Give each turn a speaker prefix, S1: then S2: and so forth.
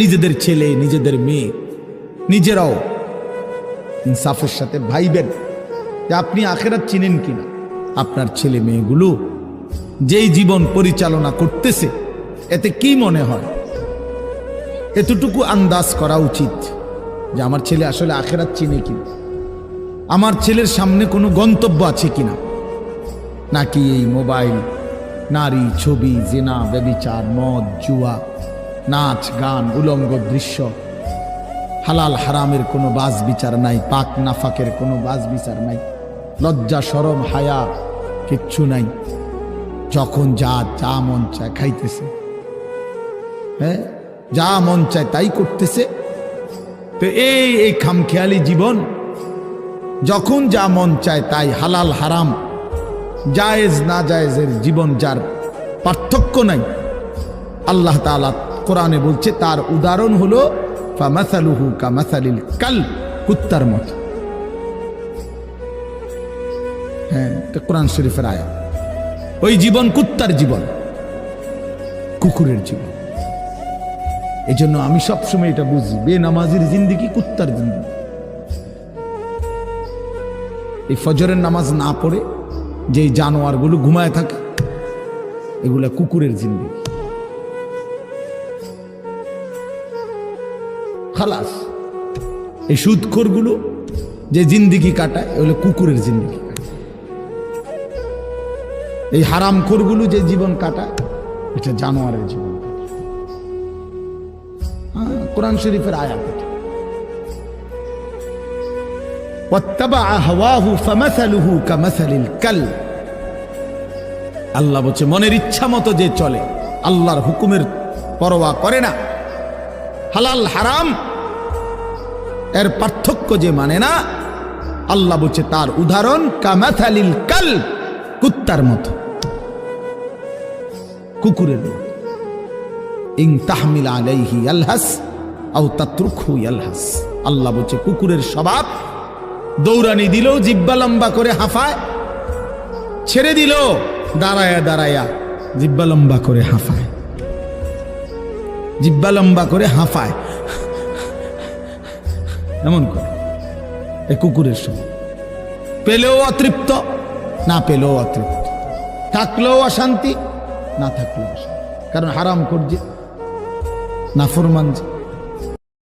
S1: নিজেদের ছেলে নিজেদের মেয়ে নিজেরাও ইনসাফের সাথে ভাইবেন যে আপনি আখেরাত চিনেন কিনা। আপনার ছেলে মেয়েগুলো যেই জীবন পরিচালনা করতেছে এতে কি মনে হয়, এতটুকু আন্দাজ করা উচিত যে আমার ছেলে আসলে আখেরাত চিনে কিনা, আমার ছেলের সামনে কোনো গন্তব্য আছে কিনা, নাকি এই মোবাইল, নারী, ছবি, জিনা, ব্যভিচার, মদ, জুয়া, নাচ, গান, উলঙ্গ দৃশ্য, হালাল হারামের কোনো বাজ বিচার নাই, পাক নাফাকের কোনো বাজ বিচার নাই, লজ্জা শরম হায়া কিচ্ছু নাই, যখন যা যা মন চায় খাইতেছে, হ্যাঁ যা মন চায় তাই করতেছে। তো এই খামখেয়ালি জীবন, যখন যা মন চায় তাই, হালাল হারাম জায়েজ না জায়েজের জীবন, যার পার্থক্য নাই, আল্লাহ তাআলা কোরআনে বলছে তার উদাহরণ হলো ফামাসালুহু কামাসালিল কালব, কুত্তার মতো। হ্যাঁ, এটা কোরআন শরীফের আয়াত। ওই জীবন কুত্তার জীবন, কুকুরের জীবন। এই জন্য আমি সবসময় এটা বুঝি, বেনামাজির জিন্দিগি কুত্তার জিন্দিগি। এই ফজরের নামাজ না পড়ে যে জানোয়ারগুলো ঘুমায় থাকে, এগুলা কুকুরের জিন্দিগি। খালাস। এই সুদখোরগুলো যে জিন্দিগি কাটায়, এগুলো কুকুরের জিন্দিগি কাটায়। এই হারামখোরগুলো যে জীবন কাটায়, এটা জানোয়ারের জীবন। কোরআন শরীফের আয়াত এটা। ওয়াত্তাবা হাওয়াহু ফামাসালুহু কামাসালিল কালব। আল্লাহ বলছে মনের ইচ্ছা মতো যে চলে, আল্লাহর হুকুমের পরোয়া করে না, হালাল হারাম এর পার্থক্য যে মানে না, আল্লাহ বলছে তার উদাহরণ কামাসালিল কালব, কুত্তার মতো, কুকুরের মতো। ইন তাহমিল আলাইহি ইয়ালহাস আও তাতরুকহু ইয়ালহাস। আল্লাহ বলছে কুকুরের স্বভাব, দৌড়ানি দিলেও জিহ্বা লম্বা করে হাঁফায়, ছেড়ে দিল দাঁড়ায়া দাঁড়ায়া জিহ্বা লম্বা করে হাঁফায়, জিহ্বা লম্বা করে হাঁফায়, এমন করে। এ কুকুরের স্বভাব। পেলেও অতৃপ্ত, না পেলেও অতৃপ্ত, থাকলেও অশান্তি, না থাকলেও অশান্তি। কারণ হারাম করছে, নাফরমান যে।